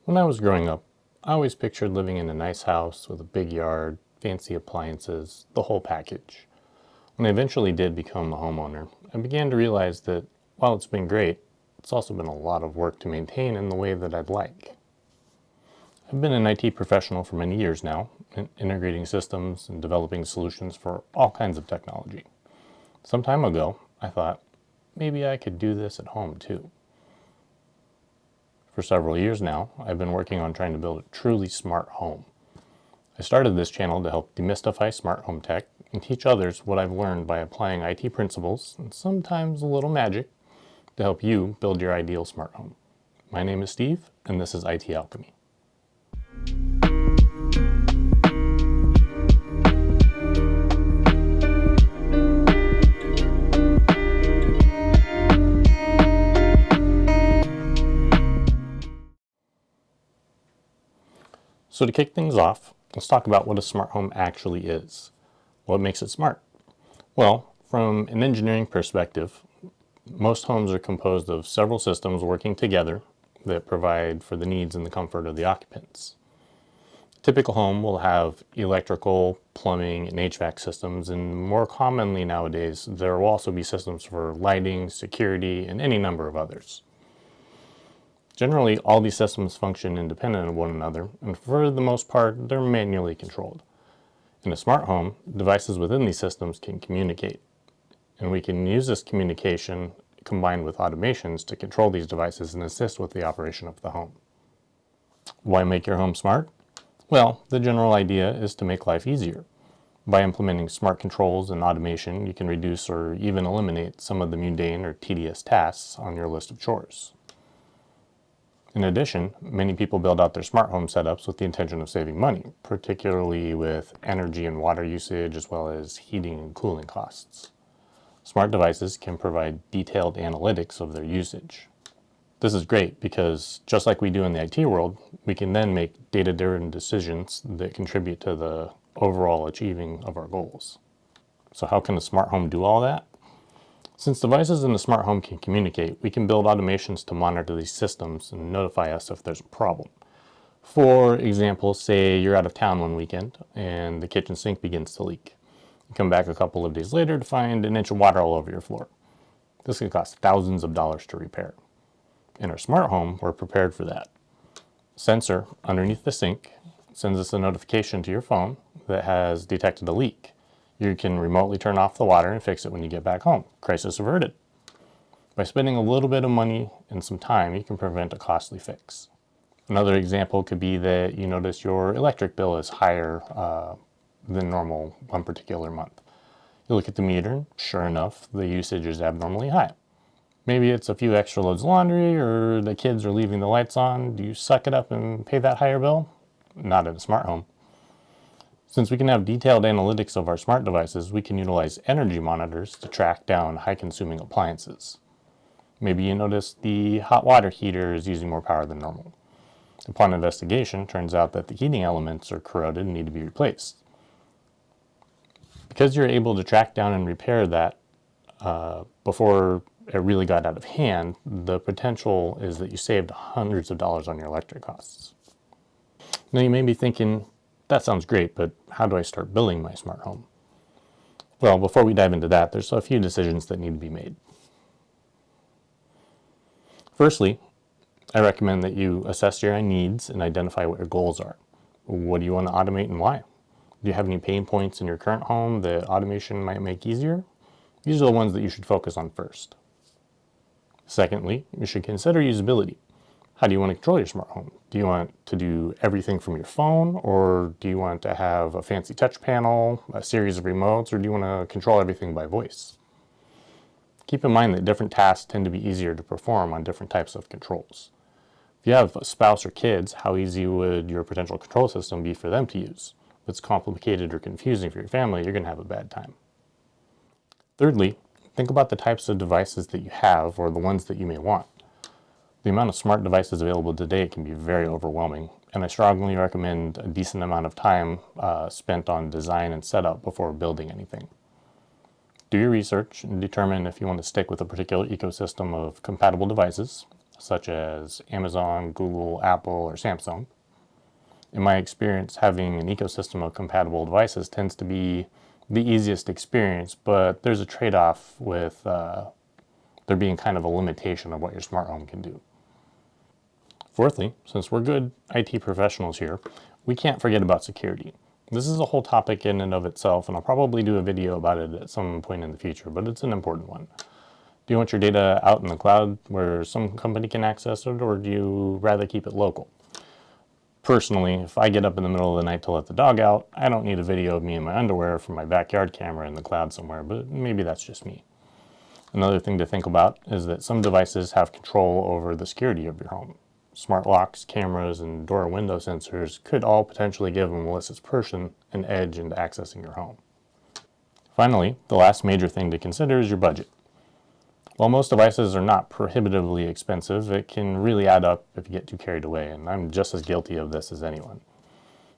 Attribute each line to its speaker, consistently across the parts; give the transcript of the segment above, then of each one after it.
Speaker 1: When I was growing up, I always pictured living in a nice house with a big yard, fancy appliances, the whole package. When I eventually did become a homeowner, I began to realize that while it's been great, it's also been a lot of work to maintain in the way that I'd like. I've been an IT professional for many years now, integrating systems and developing solutions for all kinds of technology. Some time ago, I thought, maybe I could do this at home too. For several years now, I've been working on trying to build a truly smart home. I started this channel to help demystify smart home tech and teach others what I've learned by applying IT principles and sometimes a little magic to help you build your ideal smart home. My name is Steve, and this is it-alchemy. So to kick things off, let's talk about what a smart home actually is. What makes it smart? Well, from an engineering perspective, most homes are composed of several systems working together that provide for the needs and the comfort of the occupants. A typical home will have electrical, plumbing, and HVAC systems, and more commonly nowadays, there will also be systems for lighting, security, and any number of others. Generally, all these systems function independent of one another, and for the most part, they're manually controlled. In a smart home, devices within these systems can communicate, and we can use this communication combined with automations to control these devices and assist with the operation of the home. Why make your home smart? Well, the general idea is to make life easier. By implementing smart controls and automation, you can reduce or even eliminate some of the mundane or tedious tasks on your list of chores. In addition, many people build out their smart home setups with the intention of saving money, particularly with energy and water usage as well as heating and cooling costs. Smart devices can provide detailed analytics of their usage. This is great because, just like we do in the IT world, we can then make data-driven decisions that contribute to the overall achieving of our goals. So how can a smart home do all that? Since devices in the smart home can communicate, we can build automations to monitor these systems and notify us if there's a problem. For example, say you're out of town one weekend and the kitchen sink begins to leak. You come back a couple of days later to find an inch of water all over your floor. This could cost thousands of dollars to repair. In our smart home, we're prepared for that. A sensor underneath the sink sends us a notification to your phone that has detected a leak. You can remotely turn off the water and fix it when you get back home. Crisis averted. By spending a little bit of money and some time, you can prevent a costly fix. Another example could be that you notice your electric bill is higher than normal one particular month. You look at the meter, and sure enough, the usage is abnormally high. Maybe it's a few extra loads of laundry or the kids are leaving the lights on. Do you suck it up and pay that higher bill? Not in a smart home. Since we can have detailed analytics of our smart devices, we can utilize energy monitors to track down high-consuming appliances. Maybe you notice the hot water heater is using more power than normal. Upon investigation, it turns out that the heating elements are corroded and need to be replaced. Because you're able to track down and repair that before it really got out of hand, the potential is that you saved hundreds of dollars on your electric costs. Now you may be thinking, that sounds great, but how do I start building my smart home? Well, before we dive into that, there's a few decisions that need to be made. Firstly, I recommend that you assess your needs and identify what your goals are. What do you want to automate and why? Do you have any pain points in your current home that automation might make easier? These are the ones that you should focus on first. Secondly, you should consider usability. How do you want to control your smart home? Do you want to do everything from your phone, or do you want to have a fancy touch panel, a series of remotes, or do you want to control everything by voice? Keep in mind that different tasks tend to be easier to perform on different types of controls. If you have a spouse or kids, how easy would your potential control system be for them to use? If it's complicated or confusing for your family, you're going to have a bad time. Thirdly, think about the types of devices that you have or the ones that you may want. The amount of smart devices available today can be very overwhelming, and I strongly recommend a decent amount of time spent on design and setup before building anything. Do your research and determine if you want to stick with a particular ecosystem of compatible devices. such as Amazon, Google, Apple, or Samsung. In my experience, having an ecosystem of compatible devices tends to be the easiest experience, but there's a trade-off with there being kind of a limitation of what your smart home can do. Fourthly, since we're good IT professionals here, we can't forget about security. This is a whole topic in and of itself, and I'll probably do a video about it at some point in the future, but it's an important one. Do you want your data out in the cloud where some company can access it, or do you rather keep it local? Personally, if I get up in the middle of the night to let the dog out, I don't need a video of me in my underwear from my backyard camera in the cloud somewhere, but maybe that's just me. Another thing to think about is that some devices have control over the security of your home. Smart locks, cameras, and door and window sensors could all potentially give a malicious person an edge into accessing your home. Finally, the last major thing to consider is your budget. While most devices are not prohibitively expensive, it can really add up if you get too carried away, and I'm just as guilty of this as anyone.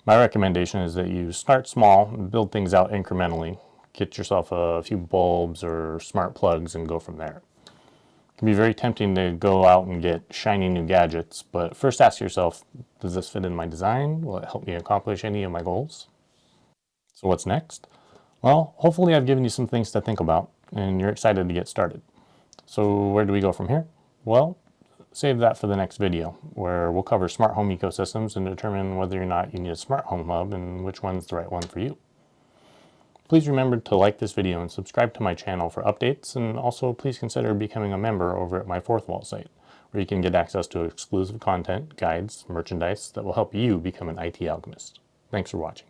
Speaker 1: My recommendation is that you start small and build things out incrementally. Get yourself a few bulbs or smart plugs and go from there. It can be very tempting to go out and get shiny new gadgets, but first ask yourself, does this fit in my design? Will it help me accomplish any of my goals? So what's next? Well, hopefully I've given you some things to think about and you're excited to get started. So where do we go from here? Well, save that for the next video, where we'll cover smart home ecosystems and determine whether or not you need a smart home hub and which one's the right one for you. Please remember to like this video and subscribe to my channel for updates, and also please consider becoming a member over at my Fourth Wall site, where you can get access to exclusive content, guides, merchandise that will help you become an IT alchemist. Thanks for watching.